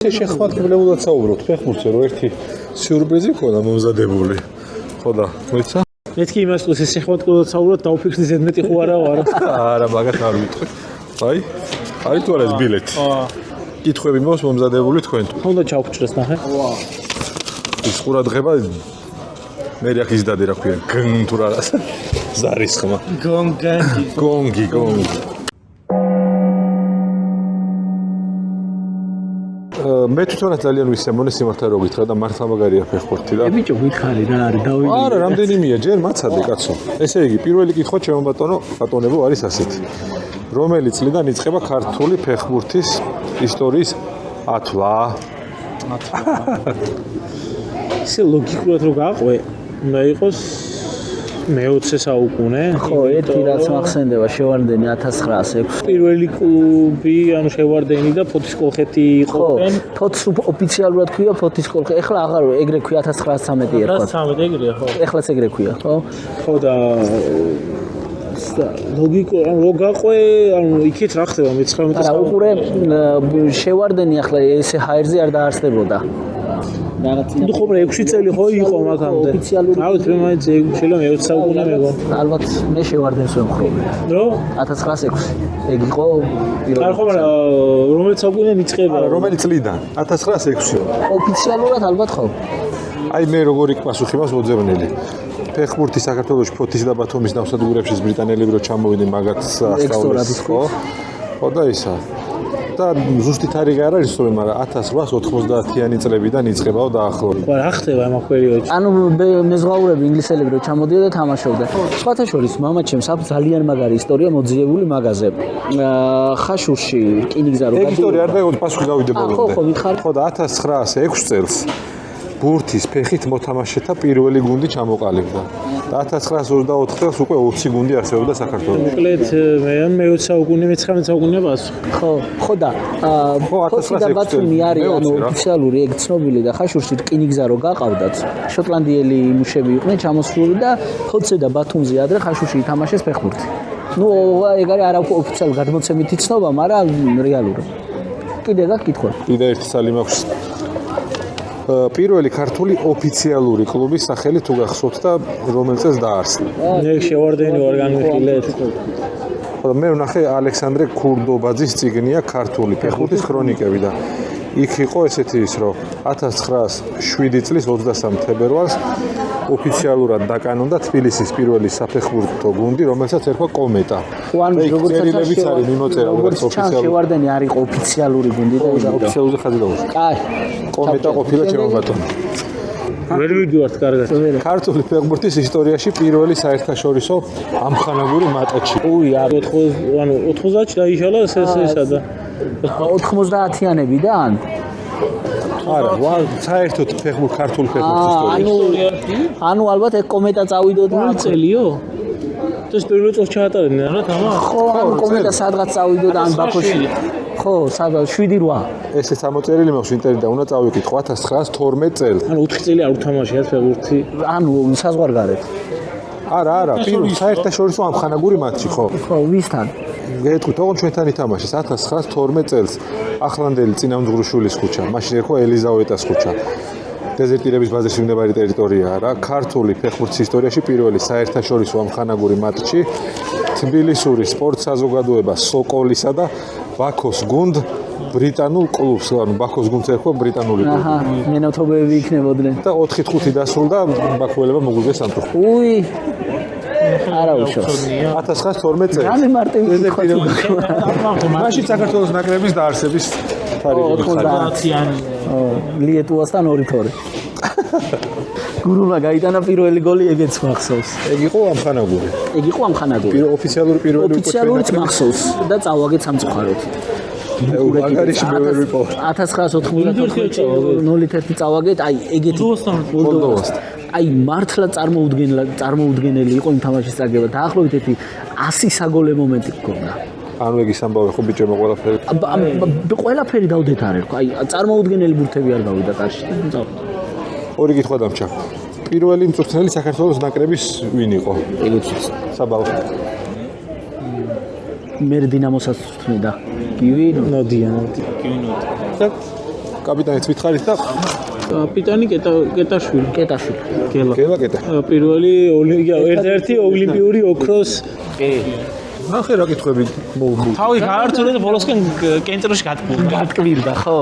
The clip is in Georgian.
შეხვედრებულად საუბრობთ ფეხბურთზე, რომ ერთი სიურპრიზი ქონდა მომზადებული. ხო და მოიცა? მეთქი იმას ყოს ეს შეხვედრებულად საუბრობთ, დაუფიქრდი ზედმეტი ხო არა ვარ. არა, მაგათ არ ვიტყვი. აი, არის თუ არა ეს ბილეთი? კითხვები მოს მომზადებული თქვენ. უნდა ჩავფჭრეს ნახე. ის ყურადღება მე რა ხიზდადი რა ქვია, გნ თუ რაღაც. ზარის ხმა. გონგი. მე თვითონაც ძალიან ვისემონე სიმართლე რო გითხრა და მართლა მაგარია ფეხბურთი და. ბიჭო, გითხარი რა არის დავიდი. არა, რამდენიმეა, ჯერ მაცადე კაცო. ესე იგი, პირველი კითხვა ჩემო ბატონებო არის ასეთი. რომელი წლიდან იწყება ქართული ფეხბურთის ისტორიის ათვლა? ისე ლოგიკურად რო გააყვე, უნდა იყოს მე-20 საუკუნე. ხო, ერთი რაც მახსენდება შევარდენი 1906. პირველი კლუბი, ანუ შევარდენი და ფოთის კოლხეთი იყვნენ. ფოთს ოფიციალურად ქვია ფოთის კოლხეთი. ეხლა აღარ ეგრე ქვია 1913 ერქვა. 1913 ეგრეა, ხო. ეხლაც ეგრე ქვია, ხო? ხო და ლოგიკო, ანუ რო გაყვე, ანუ იქით რა ხდება მე-19 არა, უყურე შევარდენი ახლა ესე ჰაერზე არ დაარსდებოდა. ნუ ხომ 6 წელი ხო იყო მაგამდე. ოფიციალური. რა ვიცი, მე მაინც შეიძლება მე-20 საუკუნე მეგო. ალბათ მე შევარდენს ვემხრობი. რო 1906. ეგ იყო პირველი. არ ხომ რომელიც საუკუნე მიწყება. არა, რომელი წლიდან? 1906. ოფიციალურად ალბათ ხო? აი მე როგორი პასუხი მაქვს მოძებნილი. ფეხბურთი საქართველოში ფოთის და ბათუმის ნავსადგურებში ბრიტანელები რო ჩამოვიდნენ მაგათ ასწავლეს ხო? ხო და ისა. და ზუსტი თარიღი არ არის სწორი, მაგრამ 1890-იანი წლებიდან იწყებაო დაახლოებით. ხო, რა ხდება ამ პერიოდში? ანუ მეზღვაურები ინგლისელები რო ჩამოდიოდა და თამაშობდა. სხვათა შორის მამაჩემს აქვს ძალიან მაგარი ისტორია მოძიებული მაგაზე. ხაშურში რკინიგზა რო ეგ ისტორია არ დაიგო პასუხი გავიდე ბოლომდე. ხო, მითხარ. ხო და 1906 წელს ბურთის ფეხით მოთამაშეთა პირველი გუნდი ჩამოყალიბდა. და 1924 წელს უკვე 20 გუნდი არსებობდა საქართველოში. მოკლედ მე-20 საუკუნე, მე-19 საუკუნე პასუხი. ხო და ფოთი და ბათუმი არის ანუ ოფიციალური ეგ ცნობილი და ხაშურში რკინიგზა რო გაყავდათ. შოტლანდიელი მუშები იყვნენ ჩამოსვლილი და ფოთზე და ბათუმზე ადრე ხაშურში ითამაშეს ფეხბურთი. ნუ ეგ არის არაოფიციალური გადმოცემითი ცნობა, მაგრამ რეალური. კიდე და კითხვა. კიდე ერთი სალი მაქვს. პირველი ქართული ოფიციალური კლუბის სახელი თუ გახსოვთ და რომელ წელს დაარსდა? მე შევარდენი ვარ განვიხილეთ. ხო მე ვნახე ალექსანდრე ქურდობაძის წიგნია ქართული ფეხბურთის ქრონიკები და იქ იყო ესეთი ის რომ 1907 წლის 23 თებერვალს ოფიციალურად დაკანონდა თბილისის პირველი საფეხბურთო გუნდი, რომელსაც ერქვა კომეტა. ხო ანუ როგორც წერილებიც არის მიმოწერა ოფიციალური. შევარდენი არ იყო ოფიციალური გუნდი და ოფიციალურზე ხაზი დაუშვა. კაი. კომეტა ყოფილა ჩემო ბატონო. ვერ ვიდივართ კარგად. ქართული ფეხბურთის ისტორიაში პირველი საერთაშორისო ამხანაგური მატჩი. უი, არ 90-ში დაიშალა ესა და 90-იანებიდან არა, საერთოდ ქართული ფეხბურთის ისტორიაში. ანუ ალბათ ეგ კომეტა წავიდოდა. წელიო? ეს პირველ წელს ჩაატარებდნენ რა თამა? ხო, ანუ კომეტა სადღაც წავიდოდა ან ბაქოში. ხო, სადღაც 7-8. ესე წამოწერილი მაქვს ინტერნეტზე, უნდა წავიკითხო 1912 წელს. ანუ 4 წელი არ უთამაშია ფეხბურთი. ანუ საზღვარგარეთ. არა, პირველი საერთაშორისო ამხანაგური მატჩი, ხო? ხო, ვისთან? გეტყვით, ოღონდ ჩვენთან ითამაშეს 1912 წელს ახლანდელი წინამძღვრიშვილის ქუჩა, მაშინ ერქვა ელიზავეტას ქუჩა. დეზერტირების ბაზრის მიმდებარე ტერიტორიაა რა. ქართული ფეხბურთის ისტორიაში პირველი საერთაშორისო ამხანაგური მატჩი თბილისური სპორტ საზოგადოება სოკოლისა და ბაქოს გუნდ ბრიტანულ კლუბს, ანუ ბაქოს გუნდს ერქვა ბრიტანული კლუბი. აჰა, მენათობები იქნებოდნენ. და 4-5 დასრულდა ბაქოელებმა მოგვიგეს სამწუხაროდ. უი. არა უშავს. 1912 წელს. რამე მარტივი კითხვა. მაშინ საქართველოს ნაკრების დაარსების თარიღი ხარდაათიანი. ლიეტუვასთან 2-2. გურულმა გაიტანა პირველი გოლი, ეგეც მახსოვს. ეგ იყო ამხანაგური. ეგ იყო ამხანაგური. ოფიციალური პირველი ოფიციალურიც მახსოვს და წავაგეთ სამწუხაროდ. მაგარიში მე ვერ ვიპოვე. 1994 წავაგეთ, აი ეგეთი მოლდოვასთან. აი მართლა წარმოუდგენელი იყო იმ თამაშის წარგება. დაახლოებით ერთი 100 საგოლე მომენტი გქონდა. ანუ ეგ ის ამბავი ხო ბიჭებო ყველაფერი. ყველაფერი დავდეთ არ ერქვა. აი წარმოუდგენელი ბურთები არ გავიდა კარში. ორი კითხვა დამჭა. პირველი მწვრთნელი საქართველოს ნაკრების ვინ იყო? ეგეც საბალო. მე დინამოსაც ვწვრთნიდა. კივი ნოდია. და კაპიტანიც მითხარით და კაპიტანი კეტაშვილი. კეტაშვილი. გელა. კეტა. პირველი ერთ-ერთი ოლიმპიური ოქროს ნახე რა კითხვები თავი გაართულე და ბოლოსკენ კენტროში გატკბილდა. გატკბილდა, ხო?